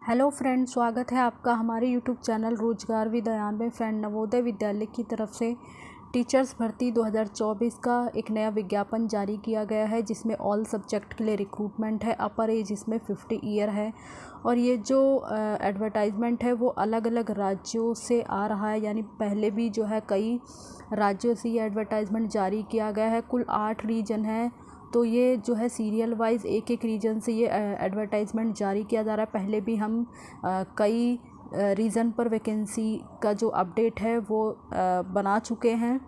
Hello friend, स्वागत है आपका हमारे यूट्यूब चैनल रोजगार विद अयान में। फ्रेंड, नवोदय विद्यालय की तरफ से टीचर्स भर्ती 2024 का एक नया विज्ञापन जारी किया गया है, जिसमें ऑल सब्जेक्ट के लिए रिक्रूटमेंट है। अपर एज इसमें 50 ईयर है और ये जो एडवर्टाइजमेंट है वो अलग अलग राज्यों से आ रहा है, यानी पहले भी जो है कई राज्यों से ये एडवर्टाइजमेंट जारी किया गया है। कुल 8 रीजन है, तो ये जो है सीरियल वाइज एक एक रीजन से ये एडवर्टाइजमेंट जारी किया जा रहा है। पहले भी हम कई रीज़न पर वैकेंसी का जो अपडेट है वो बना चुके हैं।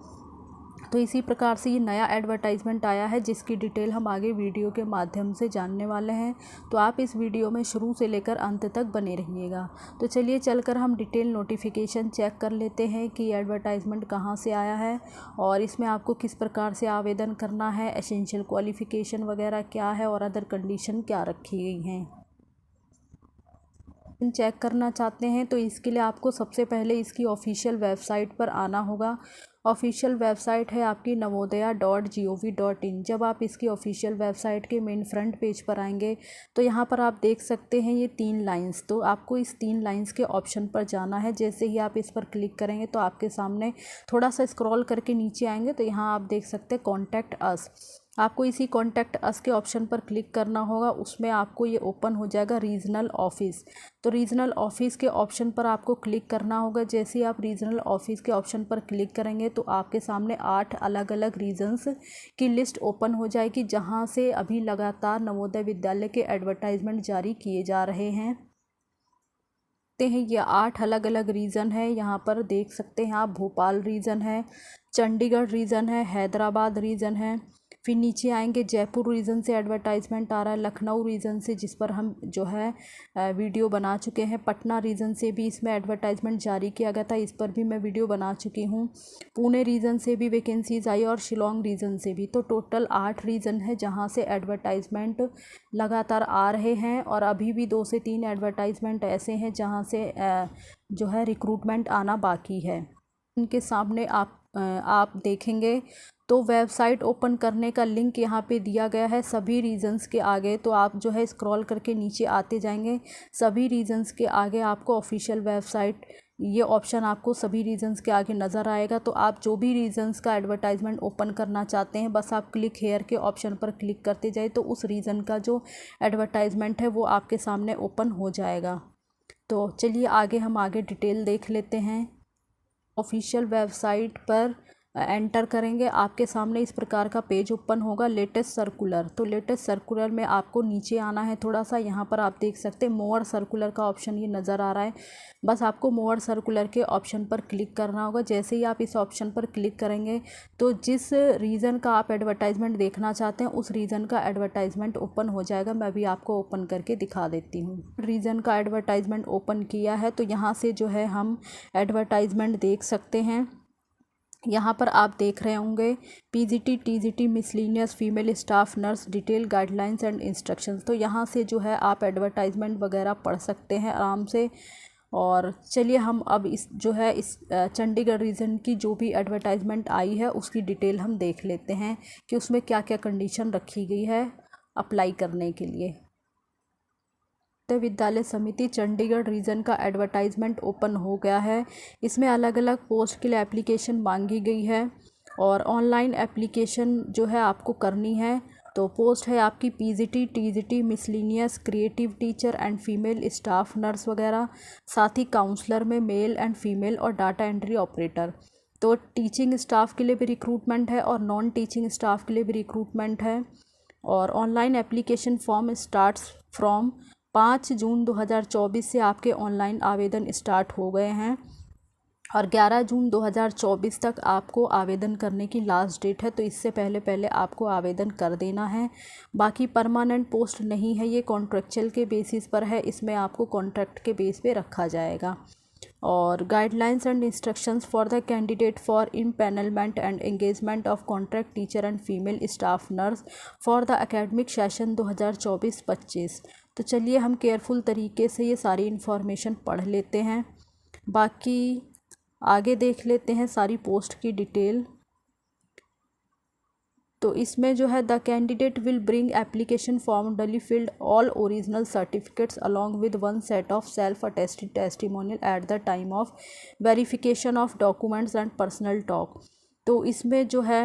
तो इसी प्रकार से ये नया एडवर्टाइजमेंट आया है, जिसकी डिटेल हम आगे वीडियो के माध्यम से जानने वाले हैं। तो आप इस वीडियो में शुरू से लेकर अंत तक बने रहिएगा। तो चलिए चलकर हम डिटेल नोटिफिकेशन चेक कर लेते हैं कि एडवर्टाइजमेंट कहाँ से आया है और इसमें आपको किस प्रकार से आवेदन करना है, एसेंशियल क्वालिफ़िकेशन वगैरह क्या है और अदर कंडीशन क्या रखी गई हैं। चेक करना चाहते हैं तो इसके लिए आपको सबसे पहले इसकी ऑफिशियल वेबसाइट पर आना होगा। ऑफिशियल वेबसाइट है आपकी navodaya.gov.in। जब आप इसकी ऑफिशियल वेबसाइट के मेन फ्रंट पेज पर आएंगे तो यहाँ पर आप देख सकते हैं ये 3 लाइंस। तो आपको इस 3 लाइंस के ऑप्शन पर जाना है। जैसे ही आप इस पर क्लिक करेंगे तो आपके सामने थोड़ा सा स्क्रॉल करके नीचे आएंगे तो यहाँ आप देख सकते हैं कॉन्टैक्ट अस। आपको इसी कॉन्टैक्ट अस के ऑप्शन पर क्लिक करना होगा। उसमें आपको ये ओपन हो जाएगा रीजनल ऑफिस। तो रीजनल ऑफिस के ऑप्शन पर आपको क्लिक करना होगा। जैसे ही आप रीजनल ऑफिस के ऑप्शन पर क्लिक करेंगे तो आपके सामने 8 अलग अलग रीजन्स की लिस्ट ओपन हो जाएगी, जहां से अभी लगातार नवोदय विद्यालय के एडवर्टाइजमेंट जारी किए जा रहे हैं। ये 8 अलग अलग रीज़न है। यहाँ पर देख सकते हैं आप, भोपाल रीजन है, चंडीगढ़ रीजन है, हैदराबाद रीजन है। फिर नीचे आएंगे जयपुर रीजन से एडवर्टाइजमेंट आ रहा है, लखनऊ रीजन से जिस पर हम जो है वीडियो बना चुके हैं, पटना रीजन से भी इसमें एडवर्टाइजमेंट जारी किया गया था, इस पर भी मैं वीडियो बना चुकी हूँ। पुणे रीजन से भी वैकेंसीज आई और शिलोंग रीजन से भी। तो टोटल 8 रीजन है जहाँ से एडवर्टाइजमेंट लगातार आ रहे हैं और अभी भी 2 से 3 एडवर्टाइजमेंट ऐसे हैं जहाँ से जो है रिक्रूटमेंट आना बाकी है। इनके सामने आप देखेंगे तो वेबसाइट ओपन करने का लिंक यहाँ पे दिया गया है सभी रीजन्स के आगे। तो आप जो है स्क्रॉल करके नीचे आते जाएंगे, सभी रीजन्स के आगे आपको ऑफिशियल वेबसाइट, ये ऑप्शन आपको सभी रीजन्स के आगे नज़र आएगा। तो आप जो भी रीजन्स का एडवर्टाइजमेंट ओपन करना चाहते हैं, बस आप क्लिक हेयर के ऑप्शन पर क्लिक करते जाए तो उस रीज़न का जो एडवर्टाइजमेंट है वो आपके सामने ओपन हो जाएगा। तो चलिए हम आगे डिटेल देख लेते हैं। ऑफिशियल वेबसाइट पर एंटर करेंगे, आपके सामने इस प्रकार का पेज ओपन होगा, लेटेस्ट सर्कुलर। तो लेटेस्ट सर्कुलर में आपको नीचे आना है थोड़ा सा। यहाँ पर आप देख सकते हैं मोर सर्कुलर का ऑप्शन ये नज़र आ रहा है। बस आपको मोर सर्कुलर के ऑप्शन पर क्लिक करना होगा। जैसे ही आप इस ऑप्शन पर क्लिक करेंगे तो जिस रीज़न का आप एडवर्टाइजमेंट देखना चाहते हैं उस रीज़न का एडवर्टाइजमेंट ओपन हो जाएगा। मैं भी आपको ओपन करके दिखा देती हूँ। रीज़न का एडवर्टाइजमेंट ओपन किया है तो यहाँ से जो है हम एडवर्टाइजमेंट देख सकते हैं। यहाँ पर आप देख रहे होंगे PGT TGT miscellaneous female staff nurse detail guidelines and instructions. तो यहाँ से जो है आप एडवर्टाइजमेंट वगैरह पढ़ सकते हैं आराम से। और चलिए हम अब इस चंडीगढ़ रीजन की जो भी एडवर्टाइजमेंट आई है उसकी डिटेल हम देख लेते हैं कि उसमें क्या क्या कंडीशन रखी गई है अप्लाई करने के लिए। विद्यालय समिति चंडीगढ़ रीजन का एडवर्टाइजमेंट ओपन हो गया है। इसमें अलग अलग पोस्ट के लिए एप्लीकेशन मांगी गई है और ऑनलाइन एप्लीकेशन जो है आपको करनी है। तो पोस्ट है आपकी PGT TGT miscellaneous creative teacher and female staff nurse वगैरह, साथ ही काउंसलर में मेल एंड फीमेल और डाटा एंट्री ऑपरेटर। तो टीचिंग स्टाफ के लिए भी रिक्रूटमेंट है और नॉन टीचिंग स्टाफ के लिए भी रिक्रूटमेंट है। और online application form starts from 5 जून 2024 से आपके ऑनलाइन आवेदन स्टार्ट हो गए हैं और 11 जून 2024 तक आपको आवेदन करने की लास्ट डेट है। तो इससे पहले आपको आवेदन कर देना है। बाकी परमानेंट पोस्ट नहीं है, ये कॉन्ट्रेक्चुअल के बेसिस पर है, इसमें आपको कॉन्ट्रैक्ट के बेस पे रखा जाएगा। और guidelines and instructions for the candidate for empanelment and engagement of contract teacher and female staff nurse for the academic session 2024-25। तो चलिए हम केयरफुल तरीके से ये सारी इन्फॉर्मेशन पढ़ लेते हैं। बाकी आगे देख लेते हैं सारी पोस्ट की डिटेल। तो इसमें जो है the candidate will bring application form duly filled all original certificates along with one set of self attested testimonial at the time of verification of documents and personal talk. तो इसमें जो है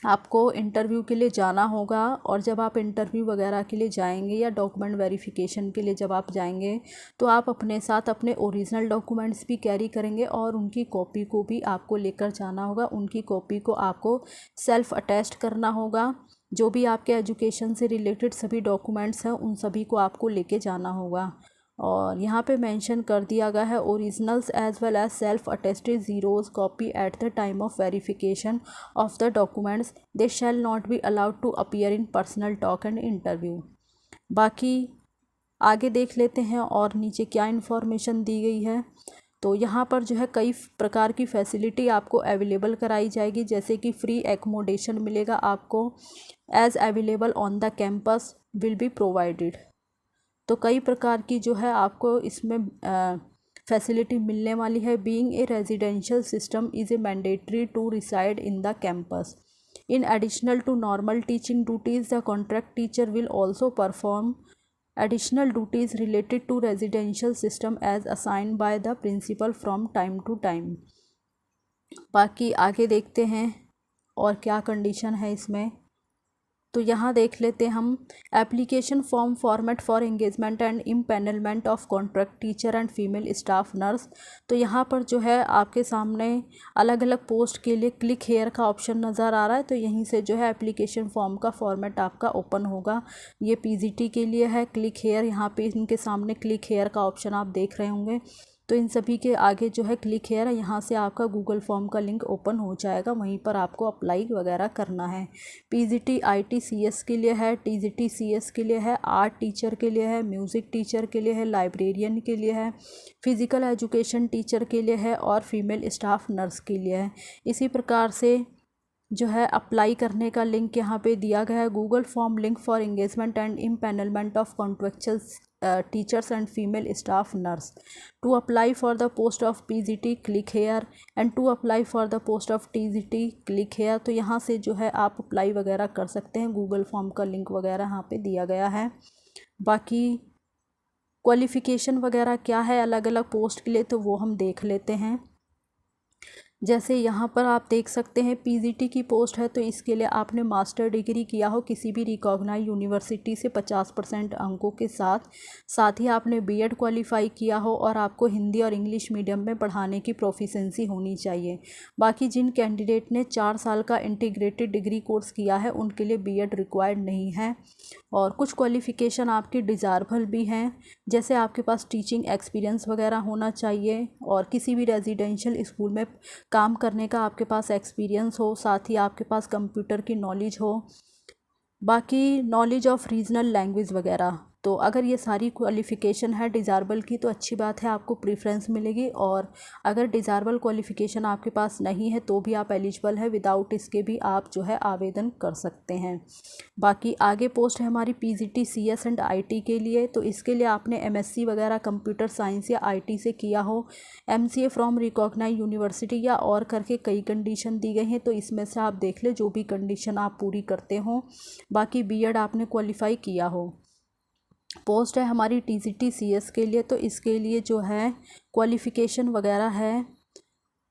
आपको इंटरव्यू के लिए जाना होगा, और जब आप इंटरव्यू वगैरह के लिए जाएंगे या डॉक्यूमेंट वेरिफिकेशन के लिए जब आप जाएंगे तो आप अपने साथ अपने ओरिजिनल डॉक्यूमेंट्स भी कैरी करेंगे और उनकी कॉपी को भी आपको लेकर जाना होगा। उनकी कॉपी को आपको सेल्फ अटेस्ट करना होगा। जो भी आपके एजुकेशन से रिलेटेड सभी डॉक्यूमेंट्स हैं उन सभी को आपको लेके जाना होगा। और यहाँ पे मेंशन कर दिया गया है originals as well as self attested xerox copy at the time of verification of the documents they shall not be allowed to appear in personal talk and interview. बाकी आगे देख लेते हैं और नीचे क्या इन्फॉर्मेशन दी गई है। तो यहाँ पर जो है कई प्रकार की फैसिलिटी आपको अवेलेबल कराई जाएगी, जैसे कि फ्री एकोमोडेशन मिलेगा आपको as available on the campus will be provided. तो कई प्रकार की जो है आपको इसमें फैसिलिटी मिलने वाली है। Being a residential system is a mandatory to reside in the campus. In additional to normal teaching duties the contract teacher will also perform additional duties related to residential system as assigned by the principal from time to time। बाकी आगे देखते हैं और क्या condition है इसमें। तो यहाँ देख लेते हैं हम application form format for engagement and empanelment of contract teacher and female staff nurse. तो यहाँ पर जो है आपके सामने अलग अलग पोस्ट के लिए क्लिक हेयर का ऑप्शन नज़र आ रहा है। तो यहीं से जो है एप्लीकेशन फॉर्म का फॉर्मेट आपका ओपन होगा। ये पीजीटी के लिए है क्लिक हेयर, यहाँ पे इनके सामने क्लिक हेयर का ऑप्शन आप देख रहे होंगे। तो इन सभी के आगे जो है क्लिक हेयर है, यहाँ से आपका गूगल फॉर्म का लिंक ओपन हो जाएगा, वहीं पर आपको अप्लाई वगैरह करना है। पीजीटी आईटी सीएस के लिए है, टीजीटी सीएस के लिए है, आर्ट टीचर के लिए है, म्यूज़िक टीचर के लिए है, लाइब्रेरियन के लिए है, फिज़िकल एजुकेशन टीचर के लिए है और फीमेल स्टाफ नर्स के लिए है। इसी प्रकार से जो है अप्लाई करने का लिंक यहाँ पे दिया गया है। Google form link for engagement and empanelment of contractual teachers and female staff nurse. To apply for the post of PGT click here and to apply for the post of TGT click here. तो यहाँ से जो है आप apply वगैरह कर सकते हैं। गूगल फॉर्म का लिंक वगैरह यहाँ पे दिया गया है। बाकी क्वालिफ़िकेशन वगैरह क्या है अलग अलग पोस्ट के लिए, तो वो हम देख लेते हैं। जैसे यहाँ पर आप देख सकते हैं पीजीटी की पोस्ट है, तो इसके लिए आपने मास्टर डिग्री किया हो किसी भी रिकॉग्नाइज यूनिवर्सिटी से 50% अंकों के साथ ही आपने बीएड क्वालिफाई किया हो और आपको हिंदी और इंग्लिश मीडियम में पढ़ाने की प्रोफिशेंसी होनी चाहिए। बाकी जिन कैंडिडेट ने 4 साल का इंटीग्रेटेड डिग्री कोर्स किया है उनके लिए बीएड रिक्वायर्ड नहीं है। और कुछ क्वालिफ़िकेशन आपकी डिज़ायरेबल भी हैं, जैसे आपके पास टीचिंग एक्सपीरियंस वगैरह होना चाहिए और किसी भी रेजिडेंशियल स्कूल में काम करने का आपके पास एक्सपीरियंस हो, साथ ही आपके पास कंप्यूटर की नॉलेज हो। बाकी नॉलेज ऑफ रीजनल लैंग्वेज वगैरह, तो अगर ये सारी क्वालिफ़िकेशन है डिज़ायरेबल की तो अच्छी बात है, आपको प्रेफरेंस मिलेगी। और अगर डिज़ायरेबल क्वालिफ़िकेशन आपके पास नहीं है तो भी आप एलिजिबल है, विदाउट इसके भी आप जो है आवेदन कर सकते हैं। बाकी आगे पोस्ट है हमारी पीजीटी सीएस एंड आईटी के लिए। तो इसके लिए आपने एमएससी वगैरह कंप्यूटर साइंस या आईटी से किया हो, एमसीए फ्रॉम रिकॉग्नाइज यूनिवर्सिटी या और करके कई कंडीशन दी गई हैं, तो इसमें से आप देख ले जो भी कंडीशन आप पूरी करते हो। बाकी बीएड आपने क्वालिफाई किया हो। पोस्ट है हमारी टीजीटी सीएस के लिए, तो इसके लिए जो है क्वालिफ़िकेशन वगैरह है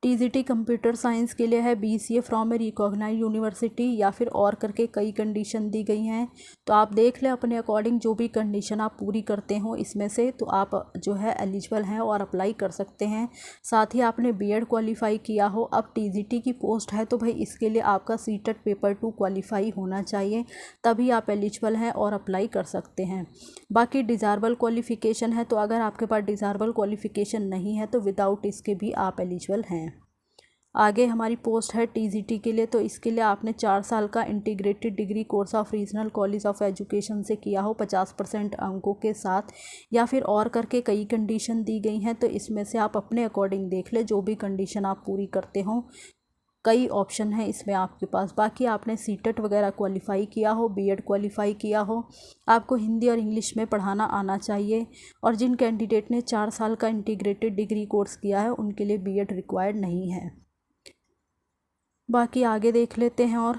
टीजीटी कंप्यूटर साइंस के लिए है BCA from a recognise university या फिर और करके कई कंडीशन दी गई हैं। तो आप देख लें अपने अकॉर्डिंग जो भी कंडीशन आप पूरी करते हो इसमें से, तो आप जो है एलिजिबल हैं और अप्लाई कर सकते हैं। साथ ही आपने बीएड क्वालिफाई किया हो। अब टीजीटी की पोस्ट है तो भाई इसके लिए आपका सीटेट पेपर 2 क्वालिफाई होना चाहिए, तभी आप एलिजिबल हैं और अप्लाई कर सकते हैं। बाकी डिज़ायरेबल क्वालिफ़िकेशन है, तो अगर आपके पास डिज़ायरेबल क्वालिफ़िकेशन नहीं है तो विदाउट इसके भी आप एलिजिबल हैं। आगे हमारी पोस्ट है टीजीटी के लिए, तो इसके लिए आपने 4 साल का integrated degree course of regional college of education से किया हो 50% अंकों के साथ, या फिर और करके कई कंडीशन दी गई हैं, तो इसमें से आप अपने अकॉर्डिंग देख ले जो भी कंडीशन आप पूरी करते हो। कई ऑप्शन है इसमें आपके पास। बाकी आपने सीटेट वगैरह क्वालिफाई किया हो, बीएड क्वालिफाई किया हो, आपको हिंदी और इंग्लिश में पढ़ाना आना चाहिए। और जिन कैंडिडेट ने 4 साल का इंटीग्रेटेड डिग्री कोर्स किया है उनके लिए बीएड रिक्वायर्ड नहीं है। बाकी आगे देख लेते हैं। और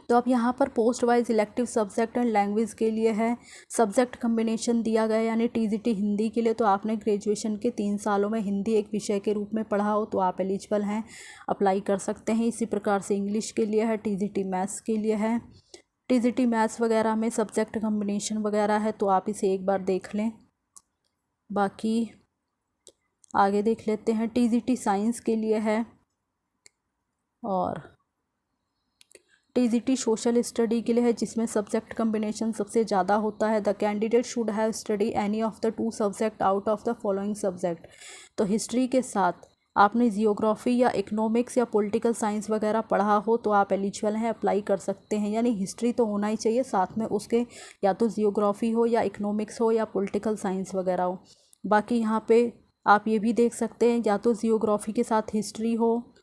तो अब यहाँ पर post wise elective subject and language के लिए है सब्जेक्ट कम्बिनेशन दिया गया, यानी टीजीटी हिंदी के लिए तो आपने ग्रेजुएशन के 3 सालों में हिंदी एक विषय के रूप में पढ़ा हो तो आप एलिजिबल हैं, अप्लाई कर सकते हैं। इसी प्रकार से इंग्लिश के लिए है, टीजीटी मैथ्स के लिए है। टीजीटी मैथ्स वगैरह में सब्जेक्ट कम्बिनेशन वगैरह है तो आप इसे एक बार देख लें। बाकी आगे देख लेते हैं। टीजीटी साइंस के लिए है और टीजीटी सोशल स्टडी के लिए है, जिसमें सब्जेक्ट कम्बिनेशन सबसे ज़्यादा होता है। The candidate should have study any of the 2 subject out of the following subject. तो हिस्ट्री के साथ आपने जियोग्राफी या इकोनॉमिक्स या पॉलिटिकल साइंस वगैरह पढ़ा हो तो आप एलिजिबल हैं, अप्लाई कर सकते हैं। यानी हिस्ट्री तो होना ही चाहिए, साथ में उसके या तो जियोग्राफी हो या इकोनॉमिक्स हो या पॉलिटिकल साइंस वगैरह हो। बाकी यहाँ पे आप ये भी देख सकते हैं, या तो जियोग्राफी के साथ हिस्ट्री हो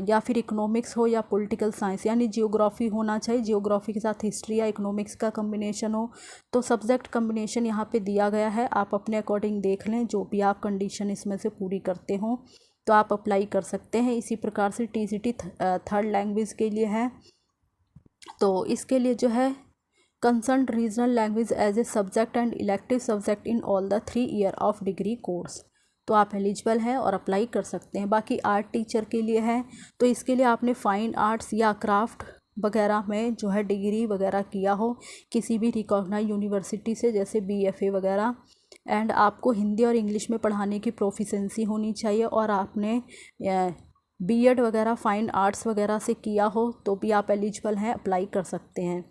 या फिर इकोनॉमिक्स हो या पॉलिटिकल साइंस, यानी जियोग्राफी होना चाहिए, जियोग्राफी के साथ हिस्ट्री या इकोनॉमिक्स का कम्बिनेशन हो। तो सब्जेक्ट कम्बिनेशन यहाँ पे दिया गया है, आप अपने अकॉर्डिंग देख लें, जो भी आप कंडीशन इसमें से पूरी करते हो तो आप अप्लाई कर सकते हैं। इसी प्रकार से टीजीटी थर्ड लैंग्वेज के लिए है, तो इसके लिए जो है concern regional language as a subject and elective subject in all the 3 year of degree course, तो आप एलिजिबल हैं और अप्लाई कर सकते हैं। बाकी आर्ट टीचर के लिए है, तो इसके लिए आपने फाइन आर्ट्स या क्राफ्ट वगैरह में जो है डिग्री वगैरह किया हो किसी भी रिकॉग्नाइज यूनिवर्सिटी से, जैसे बीएफए वगैरह, एंड आपको हिंदी और इंग्लिश में पढ़ाने की प्रोफिशेंसी होनी चाहिए और आपने बीएड वगैरह फाइन आर्ट्स वगैरह से किया हो तो भी आप एलिजिबल हैं, अप्लाई कर सकते हैं।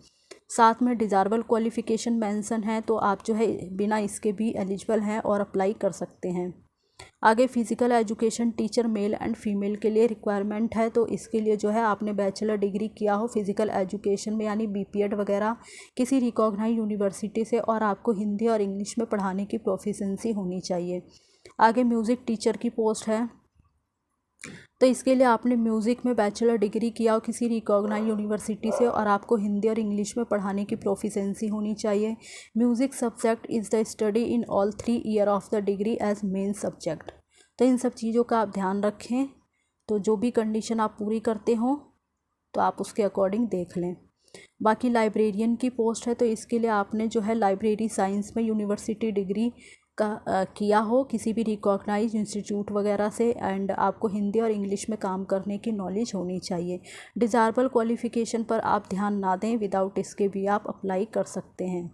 साथ में डिज़ायरेबल क्वालिफ़िकेशन मेंशन है, तो आप जो है बिना इसके भी एलिजिबल हैं और अप्लाई कर सकते हैं। आगे physical education teacher male and female के लिए रिक्वायरमेंट है, तो इसके लिए जो है आपने बैचलर डिग्री किया हो फिज़िकल एजुकेशन में, यानी बीपीएड वगैरह किसी रिकॉग्नाइज यूनिवर्सिटी से, और आपको हिंदी और इंग्लिश में पढ़ाने की प्रोफिशेंसी होनी चाहिए। आगे म्यूज़िक टीचर की पोस्ट है, तो इसके लिए आपने म्यूज़िक में बैचलर डिग्री किया हो किसी रिकॉग्नाइज यूनिवर्सिटी से और आपको हिंदी और इंग्लिश में पढ़ाने की प्रोफिशेंसी होनी चाहिए। Music subject is the study in all 3 year of the degree as main subject. तो इन सब चीज़ों का आप ध्यान रखें, तो जो भी कंडीशन आप पूरी करते हो तो आप उसके अकॉर्डिंग देख लें। बाकी लाइब्रेरियन की पोस्ट है, तो इसके लिए आपने जो है लाइब्रेरी साइंस में यूनिवर्सिटी डिग्री का किया हो किसी भी रिकॉग्नाइज इंस्टीट्यूट वगैरह से, एंड आपको हिंदी और इंग्लिश में काम करने की नॉलेज होनी चाहिए। डिज़ायरेबल क्वालिफ़िकेशन पर आप ध्यान ना दें, विदाउट इसके भी आप अप्लाई कर सकते हैं।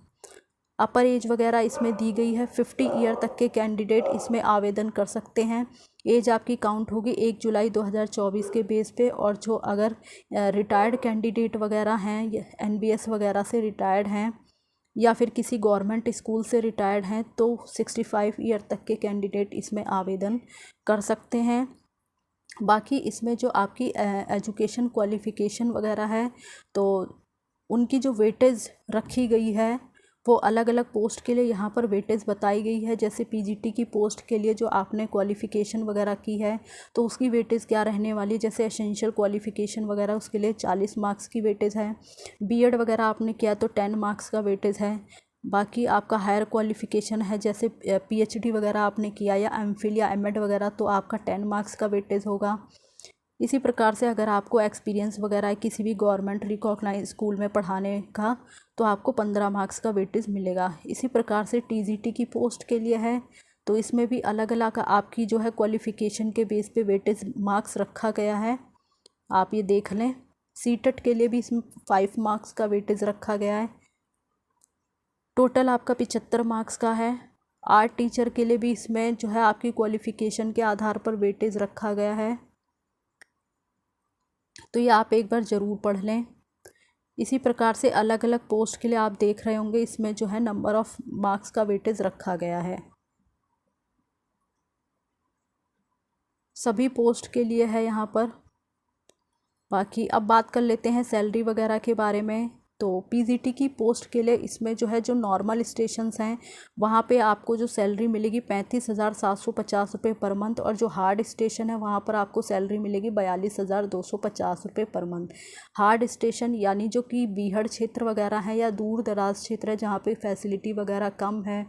अपर एज वगैरह इसमें दी गई है, 50 ईयर तक के कैंडिडेट इसमें आवेदन कर सकते हैं। एज आपकी काउंट होगी 1 जुलाई 2024 के बेस पे, और जो अगर रिटायर्ड कैंडिडेट वगैरह हैं, एनबीएस वगैरह से रिटायर्ड हैं या फिर किसी गवर्नमेंट स्कूल से रिटायर्ड हैं, तो 65 ईयर तक के कैंडिडेट इसमें आवेदन कर सकते हैं। बाकी इसमें जो आपकी एजुकेशन क्वालिफ़िकेशन वगैरह है, तो उनकी जो वेटेज रखी गई है वो अलग अलग पोस्ट के लिए यहाँ पर वेटेज बताई गई है। जैसे पीजीटी की पोस्ट के लिए जो आपने क्वालिफ़िकेशन वगैरह की है तो उसकी वेटेज क्या रहने वाली है, जैसे एसेंशियल क्वालिफ़िकेशन वगैरह उसके लिए 40 मार्क्स की वेटेज है। बीएड वगैरह आपने किया तो 10 मार्क्स का वेटेज है। बाकी आपका हायर क्वालिफ़िकेशन है, जैसे पीएचडी वगैरह आपने किया या एमफिल या एमएड वगैरह, तो आपका 10 मार्क्स का वेटेज होगा। इसी प्रकार से अगर आपको एक्सपीरियंस वगैरह है किसी भी गवर्नमेंट रिकॉग्नाइज स्कूल में पढ़ाने का, तो आपको 15 मार्क्स का वेटेज मिलेगा। इसी प्रकार से टीजीटी की पोस्ट के लिए है, तो इसमें भी अलग अलग आपकी जो है क्वालिफ़िकेशन के बेस पे वेटेज मार्क्स रखा गया है, आप ये देख लें। सीटेट के लिए भी इसमें 5 मार्क्स का वेटेज रखा गया है, टोटल आपका 75 मार्क्स का है। आर्ट टीचर के लिए भी इसमें जो है आपकी क्वालिफ़िकेशन के आधार पर वेटेज रखा गया है, तो ये आप एक बार ज़रूर पढ़ लें। इसी प्रकार से अलग अलग पोस्ट के लिए आप देख रहे होंगे, इसमें जो है नंबर ऑफ़ मार्क्स का वेटेज रखा गया है, सभी पोस्ट के लिए है यहाँ पर। बाकी अब बात कर लेते हैं सैलरी वगैरह के बारे में। तो पीजीटी की पोस्ट के लिए इसमें जो है जो नॉर्मल स्टेशंस हैं वहाँ पे आपको जो सैलरी मिलेगी 35,750 रुपये पर मंथ, और जो हार्ड स्टेशन है वहाँ पर आपको सैलरी मिलेगी 42,250 रुपये पर मंथ। हार्ड स्टेशन यानी जो कि बीहड़ क्षेत्र वगैरह है या दूर दराज क्षेत्र है जहाँ पे फैसिलिटी वगैरह कम है,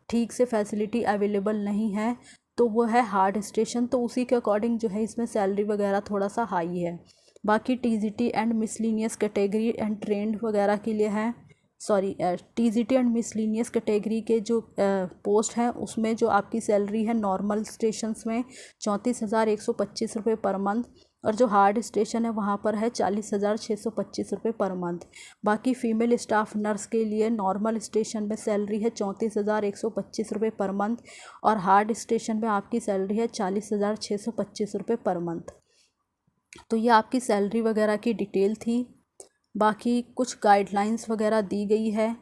ठीक से फैसिलिटी अवेलेबल नहीं है, तो वो है हार्ड स्टेशन। तो उसी के अकॉर्डिंग जो है इसमें सैलरी वगैरह थोड़ा सा हाई है। बाकी TGT and miscellaneous category and trend वगैरह के लिए है, टीजीटी एंड मिसलिनियस कैटेगरी के जो पोस्ट हैं उसमें जो आपकी सैलरी है नॉर्मल स्टेशंस में 34,125 रुपये पर मंथ, और जो हार्ड स्टेशन है वहाँ पर है 40,625 रुपये पर मंथ। बाकी फ़ीमेल स्टाफ नर्स के लिए नॉर्मल स्टेशन में सैलरी है 34,125 रुपये पर मंथ, और हार्ड स्टेशन में आपकी सैलरी है 40,625 रुपये पर मंथ। तो ये आपकी सैलरी वगैरह की डिटेल थी। बाकी कुछ गाइडलाइंस वगैरह दी गई है।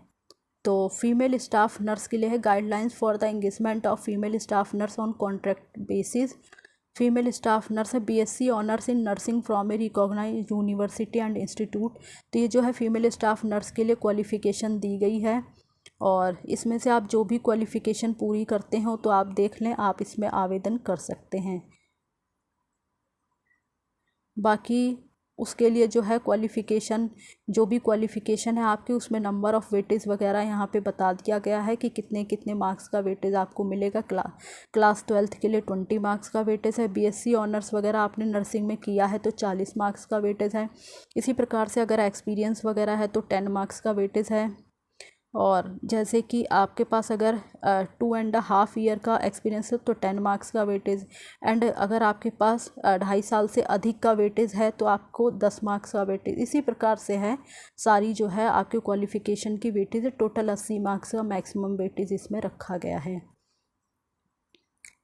तो फीमेल स्टाफ नर्स के लिए है guidelines for the engagement of female staff nurse on contract basis. Female staff nurse है BSc honours in nursing from a recognised university and institute. तो ये जो है फीमेल स्टाफ नर्स के लिए क्वालिफ़िकेशन दी गई है, और इसमें से आप जो भी क्वालिफ़िकेशन पूरी करते हो तो आप देख लें, आप इसमें आवेदन कर सकते हैं। बाकी उसके लिए जो है क्वालिफ़िकेशन, जो भी क्वालिफ़िकेशन है आपकी, उसमें नंबर ऑफ़ वेटेज वगैरह यहाँ पे बता दिया गया है कि कितने कितने मार्क्स का वेटेज आपको मिलेगा। क्लास 12th के लिए 20 मार्क्स का वेटेज है। बीएससी ऑनर्स वगैरह आपने नर्सिंग में किया है तो 40 मार्क्स का वेटेज है। इसी प्रकार से अगर एक्सपीरियंस वगैरह है तो 10 मार्क्स का वेटेज है। और जैसे कि आपके पास अगर 2.5 ईयर का एक्सपीरियंस है तो 10 मार्क्स का वेटेज, एंड अगर आपके पास 2.5 साल से अधिक का वेटेज है तो आपको 10 मार्क्स का वेटेज। इसी प्रकार से है सारी जो है आपके क्वालिफ़िकेशन की वेटेज है। टोटल 80 मार्क्स का मैक्सिमम वेटेज इसमें रखा गया है।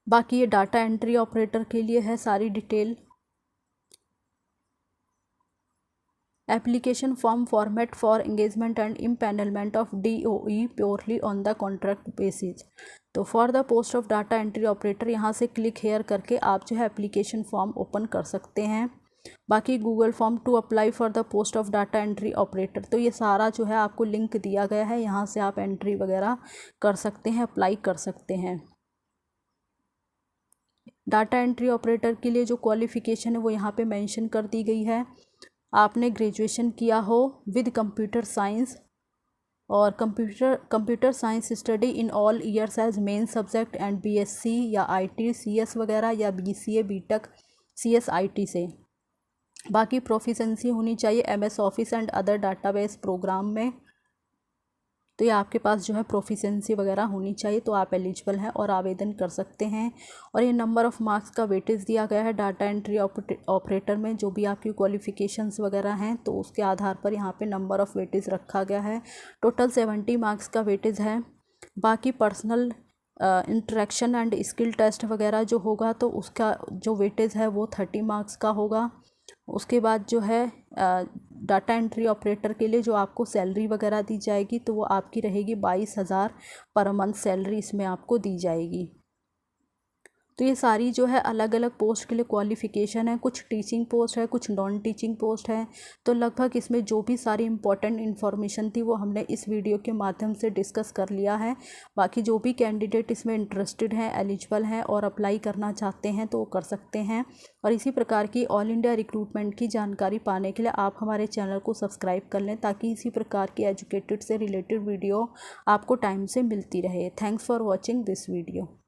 बाकी ये डाटा एंट्री ऑपरेटर के लिए है सारी detail. Application form format for engagement and empanelment of DOE purely on the contract basis. तो for the post of data entry operator यहाँ से क्लिक हेयर करके आप जो है एप्लीकेशन फॉर्म ओपन कर सकते हैं। बाकी Google form to apply for the post of data entry operator, तो ये सारा जो है आपको लिंक दिया गया है, यहाँ से आप एंट्री वगैरह कर सकते हैं, अप्लाई कर सकते हैं। डाटा एंट्री ऑपरेटर के लिए जो क्वालिफ़िकेशन है वो यहाँ पे मेंशन कर दी गई है। आपने ग्रेजुएशन किया हो विद कंप्यूटर साइंस, और computer science study in all years as main subject, and BSc या IT CS वगैरह, या BCA BTech CS IT से। बाकी प्रोफिशेंसी होनी चाहिए MS office and other database program में। तो ये आपके पास जो है प्रोफिशेंसी वगैरह होनी चाहिए, तो आप एलिजिबल हैं और आवेदन कर सकते हैं। और ये नंबर ऑफ़ मार्क्स का वेटेज दिया गया है डाटा एंट्री ऑपरेटर में। जो भी आपकी क्वालिफ़िकेशंस वगैरह हैं तो उसके आधार पर यहाँ पे नंबर ऑफ़ वेटेज रखा गया है। टोटल 70 मार्क्स का वेटेज है। बाकी personal interaction and skill test वगैरह जो होगा तो उसका जो वेटेज है वो 30 मार्क्स का होगा। उसके बाद जो है डाटा एंट्री ऑपरेटर के लिए जो आपको सैलरी वगैरह दी जाएगी तो वो आपकी रहेगी 22,000 पर मंथ सैलरी इसमें आपको दी जाएगी। तो ये सारी जो है अलग अलग पोस्ट के लिए क्वालिफ़िकेशन है। कुछ टीचिंग पोस्ट है, कुछ नॉन टीचिंग पोस्ट है। तो लगभग इसमें जो भी सारी इंपॉर्टेंट इन्फॉर्मेशन थी वो हमने इस वीडियो के माध्यम से डिस्कस कर लिया है। बाकी जो भी कैंडिडेट इसमें इंटरेस्टेड हैं, एलिजिबल हैं और अप्लाई करना चाहते हैं तो वो कर सकते हैं। और इसी प्रकार की ऑल इंडिया रिक्रूटमेंट की जानकारी पाने के लिए आप हमारे चैनल को सब्सक्राइब कर लें, ताकि इसी प्रकार की एजुकेटेड से रिलेटेड वीडियो आपको टाइम से मिलती रहे। Thanks for watching this video.